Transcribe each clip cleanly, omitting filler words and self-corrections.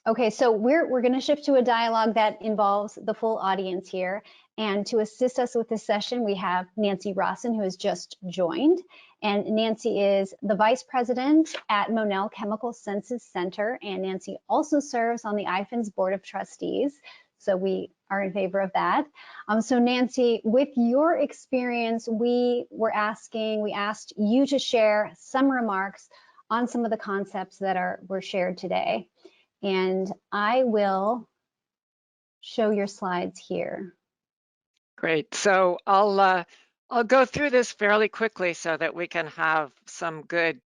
Okay, so we're going to shift to a dialogue that involves the full audience here. And to assist us with this session, we have Nancy Rawson, who has just joined. And Nancy is the Vice President at Monell Chemical Senses Center. And Nancy also serves on the IFIN's Board of Trustees. So we are in favor of that. So Nancy, with your experience, we asked you to share some remarks on some of the concepts that were shared today. And I will show your slides here. Great. So I'll go through this fairly quickly so that we can have some good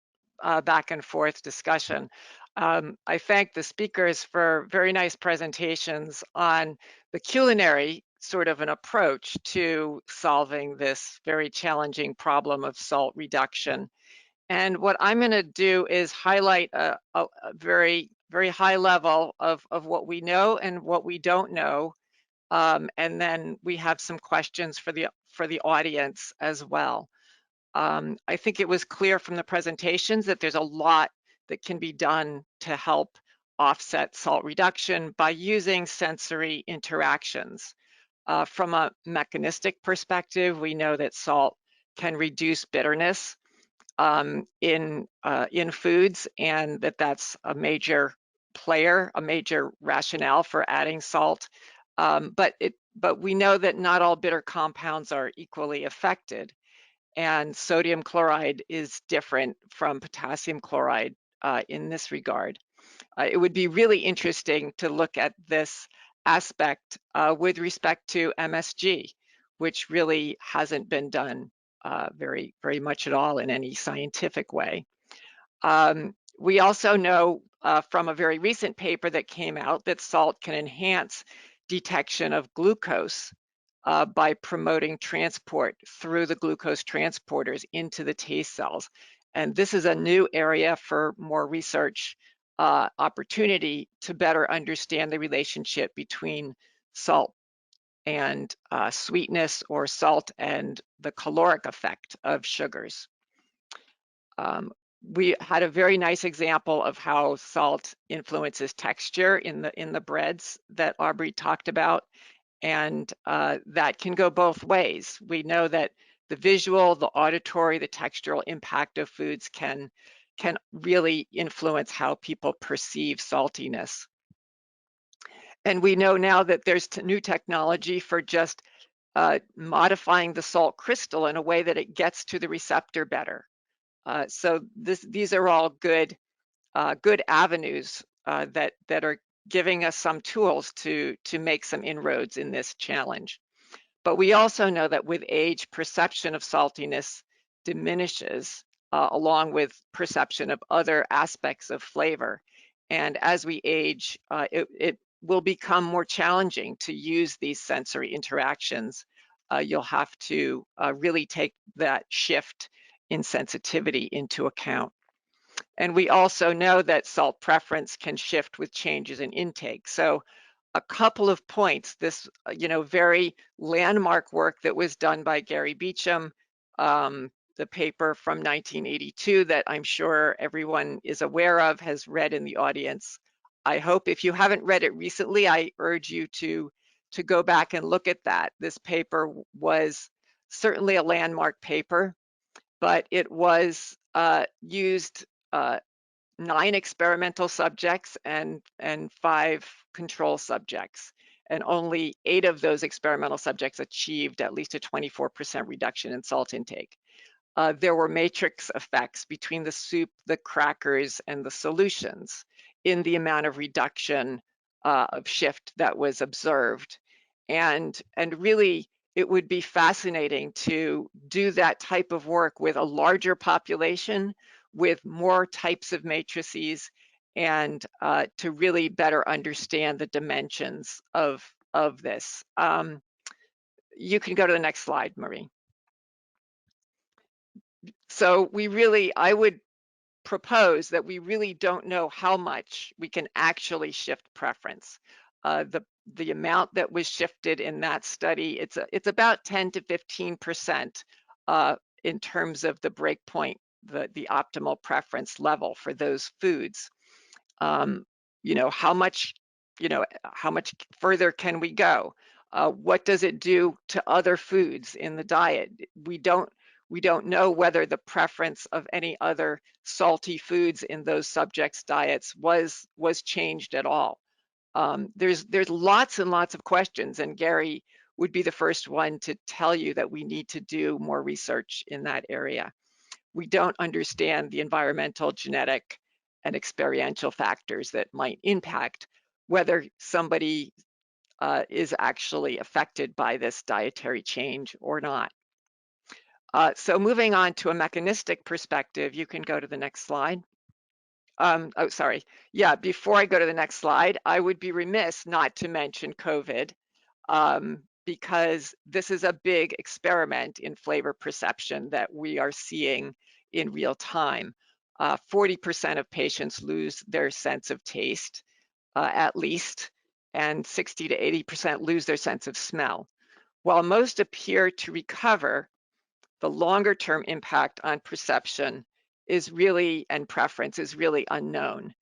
back and forth discussion. I thank the speakers for very nice presentations on the culinary sort of an approach to solving this very challenging problem of salt reduction. And what I'm going to do is highlight a very, very high level of what we know and what we don't know. And then we have some questions for the audience as well. I think it was clear from the presentations that there's a lot that can be done to help offset salt reduction by using sensory interactions. From a mechanistic perspective, we know that salt can reduce bitterness in foods, and that's a major player, a major rationale for adding salt. But we know that not all bitter compounds are equally affected, and sodium chloride is different from potassium chloride in this regard. It would be really interesting to look at this aspect with respect to MSG, which really hasn't been done very much at all in any scientific way. We also know from a very recent paper that came out that salt can enhance detection of glucose by promoting transport through the glucose transporters into the taste cells. And this is a new area for more research opportunity to better understand the relationship between salt and sweetness, or salt and the caloric effect of sugars. We had a very nice example of how salt influences texture in the breads that Aubrey talked about, and that can go both ways. We know that the visual, the auditory, the textural impact of foods can really influence how people perceive saltiness. And we know now that there's new technology for just modifying the salt crystal in a way that it gets to the receptor better. So these are all good avenues that are giving us some tools to make some inroads in this challenge. But we also know that with age, perception of saltiness diminishes along with perception of other aspects of flavor. And as we age, it will become more challenging to use these sensory interactions. You'll have to really take that shift in sensitivity into account. And we also know that salt preference can shift with changes in intake. So a couple of points, this very landmark work that was done by Gary Beecham, the paper from 1982 that I'm sure everyone is aware of, has read in the audience. I hope if you haven't read it recently, I urge you to go back and look at that. This paper was certainly a landmark paper, but it was used 9 experimental subjects and 5 control subjects. And only 8 of those experimental subjects achieved at least a 24% reduction in salt intake. There were matrix effects between the soup, the crackers, and the solutions in the amount of reduction of shift that was observed. And really, it would be fascinating to do that type of work with a larger population, with more types of matrices, and to really better understand the dimensions of this. You can go to the next slide, Marie. So I would propose that we really don't know how much we can actually shift preference. The amount that was shifted in that study, it's about 10 to 15% in terms of the breakpoint, the optimal preference level for those foods. how much further can we go? What does it do to other foods in the diet? We don't know whether the preference of any other salty foods in those subjects' diets was changed at all. There's lots and lots of questions, and Gary would be the first one to tell you that we need to do more research in that area. We don't understand the environmental, genetic, and experiential factors that might impact whether somebody is actually affected by this dietary change or not. So moving on to a mechanistic perspective, you can go to the next slide. Oh, sorry. Yeah, before I go to the next slide, I would be remiss not to mention COVID, because this is a big experiment in flavor perception that we are seeing in real time. 40% of patients lose their sense of taste, at least, and 60 to 80% lose their sense of smell. While most appear to recover, the longer term impact on perception is really, and preference is really unknown.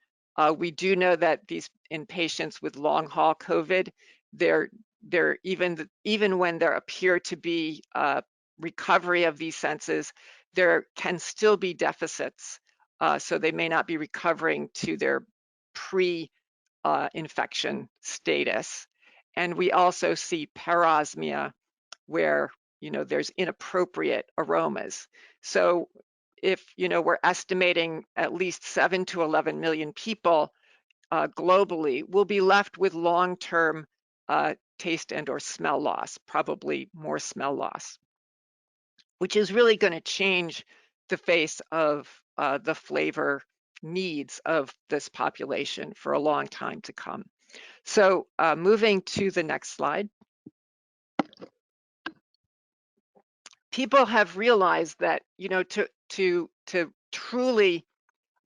We do know that in patients with long haul COVID, even when there appear to be recovery of these senses, there can still be deficits. So they may not be recovering to their pre-infection status. And we also see parosmia, where there's inappropriate aromas. So if we're estimating at least 7 to 11 million people globally will be left with long-term taste and or smell loss, probably more smell loss, which is really going to change the face of the flavor needs of this population for a long time to come. So moving to the next slide. People have realized that, to truly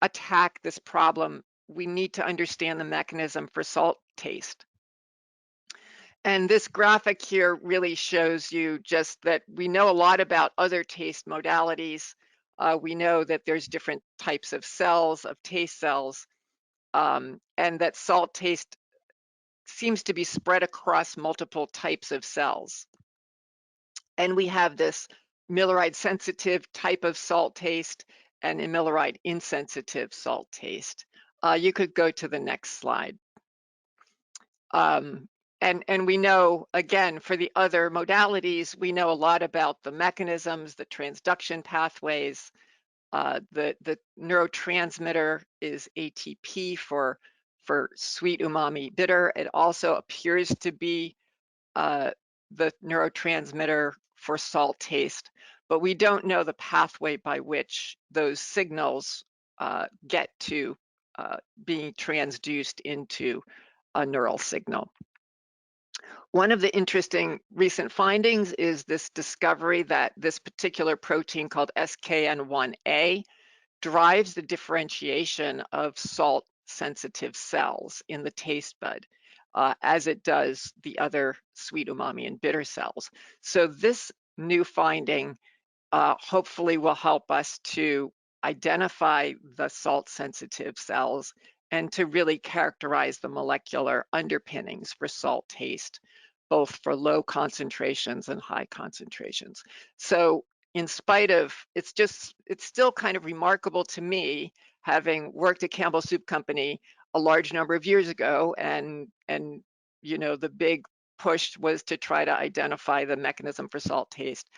attack this problem, we need to understand the mechanism for salt taste. And this graphic here really shows you just that we know a lot about other taste modalities. We know that there's different types of cells, of taste cells, and that salt taste seems to be spread across multiple types of cells. And we have this Milleride sensitive type of salt taste and a Milleride insensitive salt taste. You could go to the next slide. And we know, again, for the other modalities, we know a lot about the mechanisms, the transduction pathways. The neurotransmitter is ATP for sweet, umami, bitter. It also appears to be the neurotransmitter for salt taste, but we don't know the pathway by which those signals get to being transduced into a neural signal. One of the interesting recent findings is this discovery that this particular protein called SKN1A drives the differentiation of salt sensitive cells in the taste bud, as it does the other sweet, umami, and bitter cells. So this new finding hopefully will help us to identify the salt sensitive cells and to really characterize the molecular underpinnings for salt taste, both for low concentrations and high concentrations. So in spite of, it's still kind of remarkable to me, having worked at Campbell Soup Company a large number of years ago, and the big push was to try to identify the mechanism for salt taste.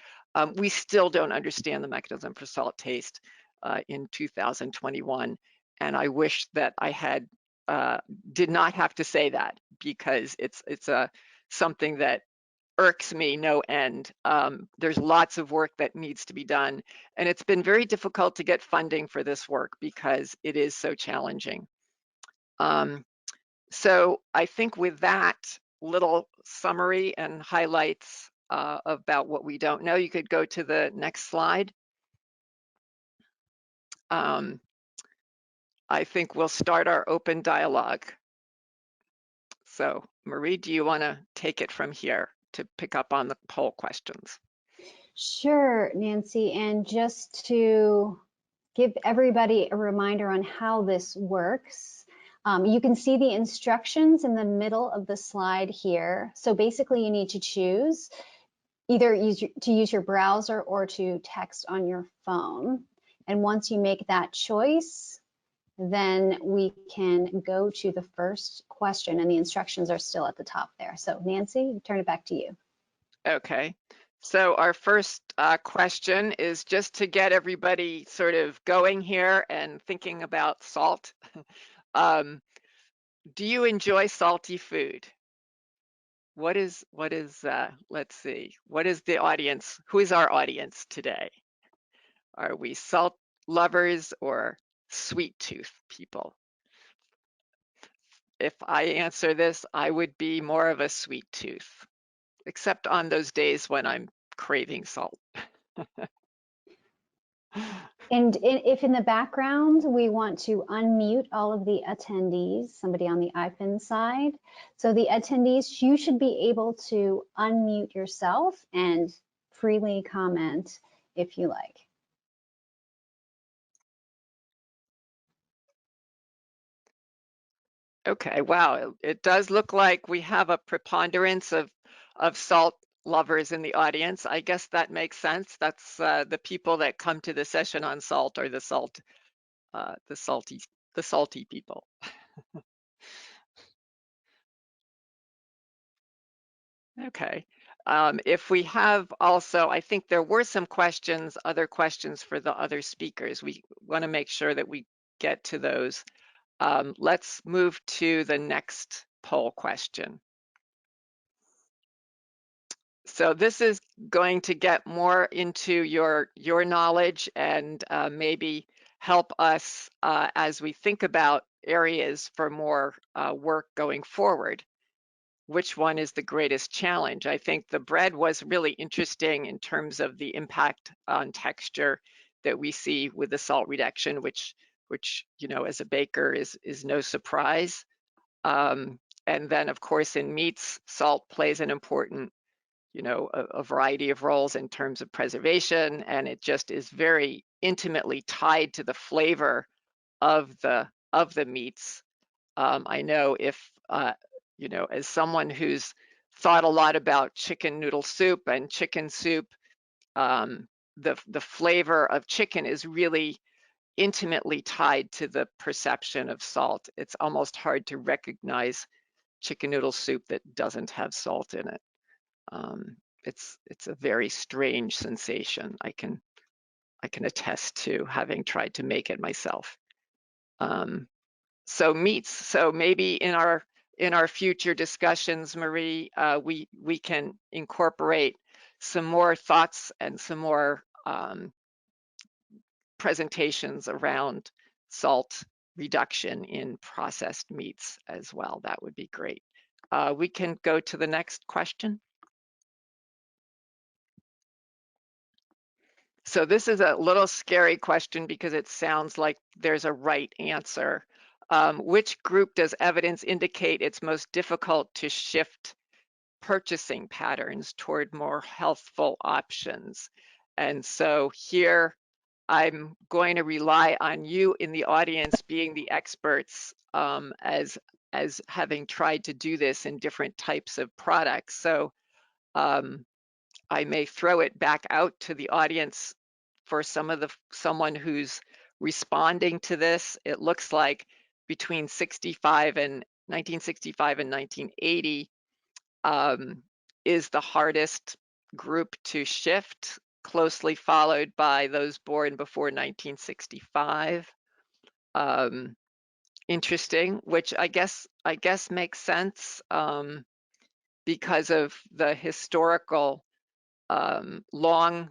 We still don't understand the mechanism for salt taste in 2021, and I wish that I had did not have to say that, because it's something that irks me no end. There's lots of work that needs to be done, and it's been very difficult to get funding for this work because it is so challenging. So I think with that little summary and highlights about what we don't know, you could go to the next slide. I think we'll start our open dialogue. So Marie, do you want to take it from here to pick up on the poll questions? Sure, Nancy, and just to give everybody a reminder on how this works, You can see the instructions in the middle of the slide here. So basically you need to choose either use your browser or to text on your phone. And once you make that choice, then we can go to the first question, and the instructions are still at the top there. So Nancy, turn it back to you. Okay. So our first question is just to get everybody sort of going here and thinking about salt. Do you enjoy salty food? Let's see, what is the audience? Who is our audience today? Are we salt lovers or sweet tooth people? If I answer this, I would be more of a sweet tooth, except on those days when I'm craving salt. And if in the background, we want to unmute all of the attendees, somebody on the iPhone side. So the attendees, you should be able to unmute yourself and freely comment if you like. Okay, wow, it does look like we have a preponderance of salt lovers in the audience. I guess that makes sense. That's the people that come to the session on salt are the salty people. Okay. If we have also, I think there were some questions, other questions for the other speakers. We want to make sure that we get to those. Let's move to the next poll question. So this is going to get more into your knowledge and maybe help us as we think about areas for more work going forward. Which one is the greatest challenge? I think the bread was really interesting in terms of the impact on texture that we see with the salt reduction, which you know, as a baker is no surprise. And then of course in meats, salt plays an important, you know, a variety of roles in terms of preservation, and it just is very intimately tied to the flavor of the meats. I know if you know, as someone who's thought a lot about chicken noodle soup and chicken soup, the flavor of chicken is really intimately tied to the perception of salt. It's almost hard to recognize chicken noodle soup that doesn't have salt in it. It's a very strange sensation. I can attest to having tried to make it myself. So meats. So maybe in our future discussions, Marie, we can incorporate some more thoughts and some more presentations around salt reduction in processed meats as well. That would be great. We can go to the next question. So this is a little scary question because it sounds like there's a right answer. Which group does evidence indicate it's most difficult to shift purchasing patterns toward more healthful options? And so here I'm going to rely on you in the audience being the experts as having tried to do this in different types of products. So I may throw it back out to the audience for someone who's responding to this. It looks like between 1965 and 1980 is the hardest group to shift, closely followed by those born before 1965. Interesting, which I guess makes sense because of the historical long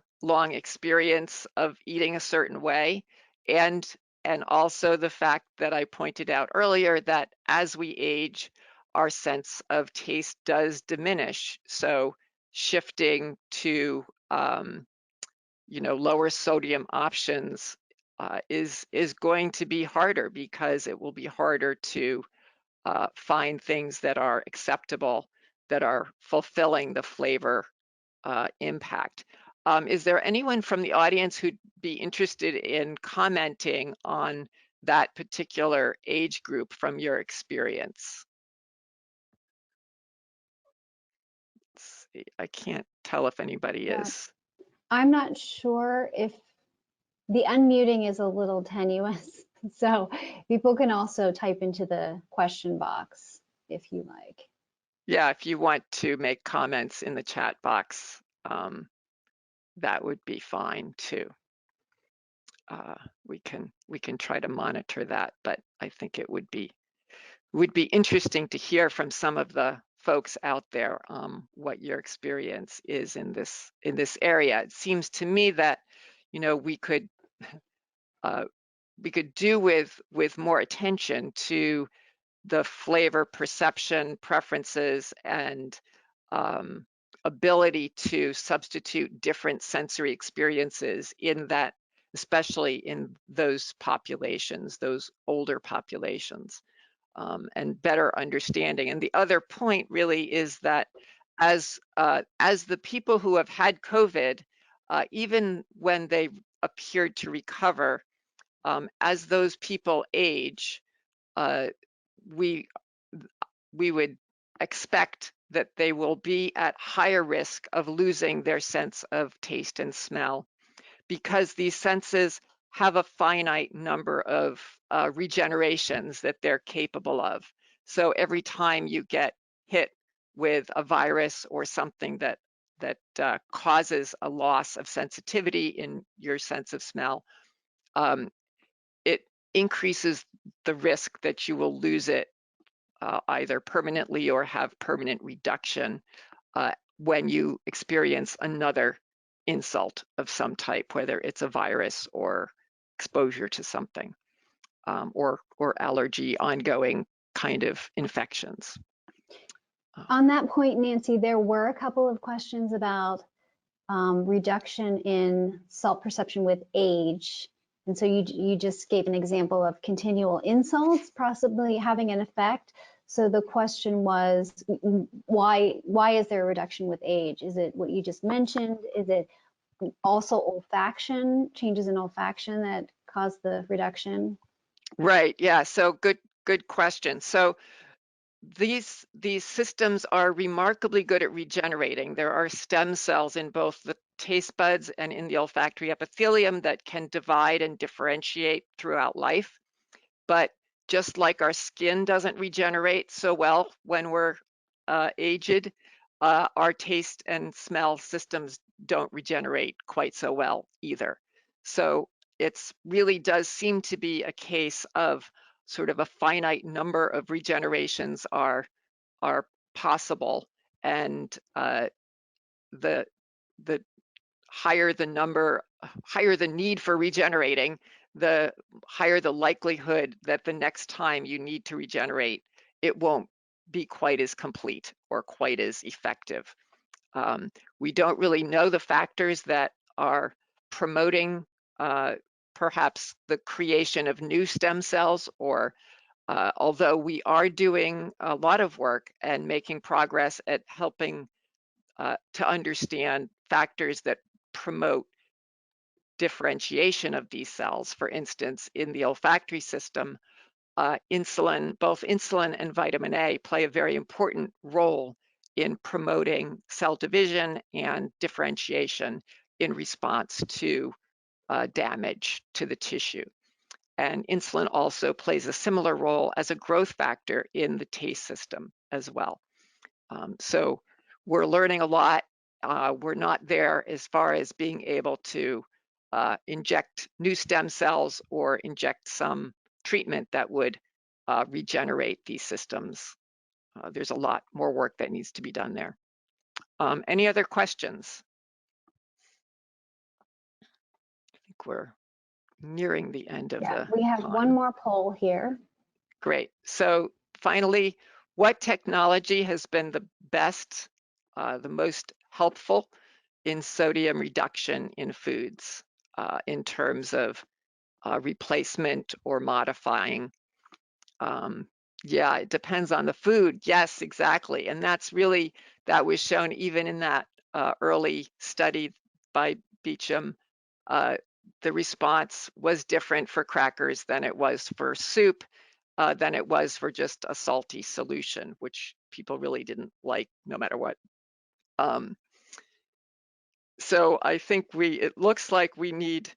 experience of eating a certain way, and also the fact that I pointed out earlier that as we age, our sense of taste does diminish. So shifting to you know, lower sodium options is going to be harder because it will be harder to find things that are acceptable, that are fulfilling the flavor impact. Is there anyone from the audience who'd be interested in commenting on that particular age group from your experience? Let's see, I can't tell if anybody Yeah. is. I'm not sure if the unmuting is a little tenuous. So people can also type into the question box if you like. Yeah, if you want to make comments in the chat box, that would be fine too. We can try to monitor that, but I think it would be interesting to hear from some of the folks out there what your experience is in this area. It seems to me that we could do with more attention to the flavor perception preferences and ability to substitute different sensory experiences in that, especially in those populations, those older populations, and better understanding. And the other point really is that as the people who have had COVID, even when they appeared to recover, as those people age, uh, we would expect that they will be at higher risk of losing their sense of taste and smell, because these senses have a finite number of regenerations that they're capable of. So every time you get hit with a virus or something that causes a loss of sensitivity in your sense of smell, it increases the risk that you will lose it either permanently or have permanent reduction when you experience another insult of some type, whether it's a virus or exposure to something, or allergy, ongoing kind of infections. On that point, Nancy, there were a couple of questions about reduction in salt perception with age. And so you just gave an example of continual insults possibly having an effect. So the question was, why is there a reduction with age? Is it what you just mentioned? Is it also olfaction, changes in olfaction that cause the reduction? Right, yeah, so good question. So these systems are remarkably good at regenerating. There are stem cells in both the taste buds and in the olfactory epithelium that can divide and differentiate throughout life. But just like our skin doesn't regenerate so well when we're aged, our taste and smell systems don't regenerate quite so well either. So it's really does seem to be a case of sort of a finite number of regenerations are possible, and the higher the number, higher the need for regenerating, the higher the likelihood that the next time you need to regenerate, it won't be quite as complete or quite as effective. We don't really know the factors that are promoting perhaps the creation of new stem cells, or although we are doing a lot of work and making progress at helping to understand factors that promote differentiation of these cells. For instance, in the olfactory system, insulin, both insulin and vitamin A play a very important role in promoting cell division and differentiation in response to damage to the tissue. And insulin also plays a similar role as a growth factor in the taste system as well. So we're learning a lot. We're not there as far as being able to inject new stem cells or inject some treatment that would regenerate these systems. There's a lot more work that needs to be done there. Any other questions? I think we're nearing the end of the We have time. one more poll here. Great. So finally, what technology has been the best, the most helpful in sodium reduction in foods in terms of replacement or modifying? Yeah, it depends on the food. Yes, exactly. And that's really, that was shown even in that early study by Beecham. the response was different for crackers than it was for soup, than it was for just a salty solution, which people really didn't like no matter what. So I think it looks like we need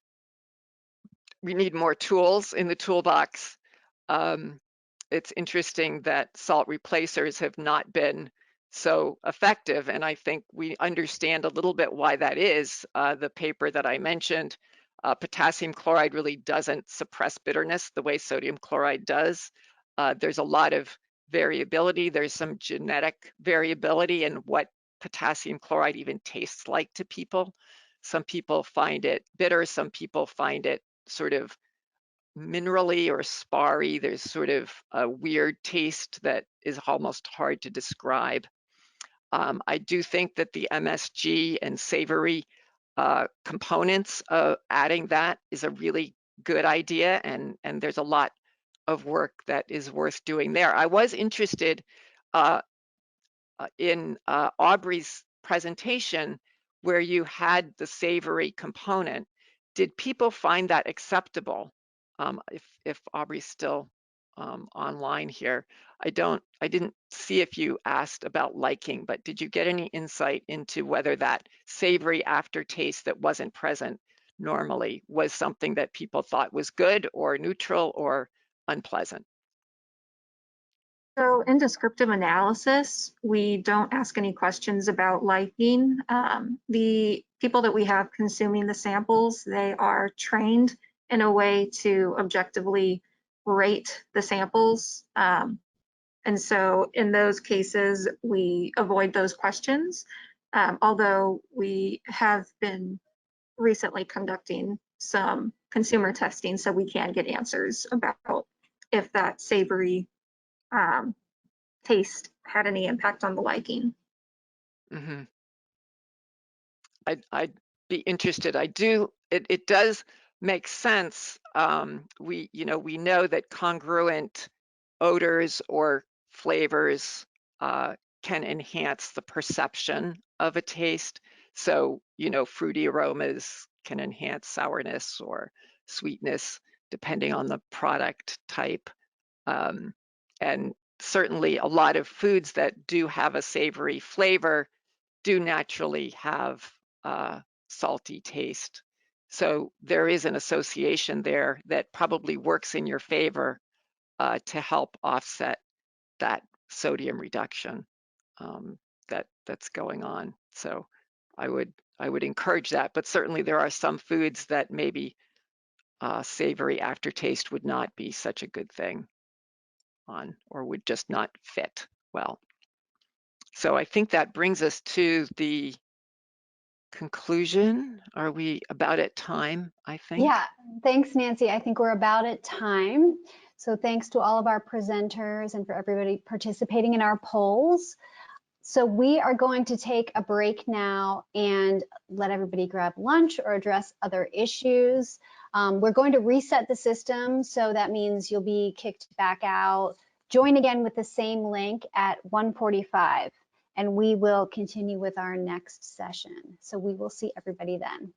more tools in the toolbox. It's interesting that salt replacers have not been so effective, and I think we understand a little bit why that is. The paper that I mentioned, potassium chloride really doesn't suppress bitterness the way sodium chloride does. There's a lot of variability. There's some genetic variability in what potassium chloride even tastes like to people. Some people find it bitter, some people find it sort of minerally or sparry. There's sort of a weird taste that is almost hard to describe. I do think that the MSG and savory components of adding that is a really good idea, and there's a lot of work that is worth doing there. I was interested in Aubrey's presentation where you had the savory component. Did people find that acceptable? If Aubrey's still online here, I didn't see if you asked about liking, but did you get any insight into whether that savory aftertaste that wasn't present normally was something that people thought was good or neutral or unpleasant? So in descriptive analysis, we don't ask any questions about liking. The people that we have consuming the samples, they are trained in a way to objectively rate the samples. And so in those cases, we avoid those questions, although we have been recently conducting some consumer testing so we can get answers about if that savory taste had any impact on the liking. Mm-hmm. I'd be interested. It does make sense. We know that congruent odors or flavors can enhance the perception of a taste. So, fruity aromas can enhance sourness or sweetness depending on the product type. And certainly a lot of foods that do have a savory flavor do naturally have salty taste. So there is an association there that probably works in your favor to help offset that sodium reduction that's going on. So I would encourage that, but certainly there are some foods that maybe savory aftertaste would not be such a good thing on, or would just not fit well. So I think that brings us to the conclusion. Are we about at time, I think? Yeah, thanks, Nancy. I think we're about at time. So thanks to all of our presenters and for everybody participating in our polls. So we are going to take a break now and let everybody grab lunch or address other issues. We're going to reset the system, so that means you'll be kicked back out. Join again with the same link at 1:45, and we will continue with our next session. So we will see everybody then.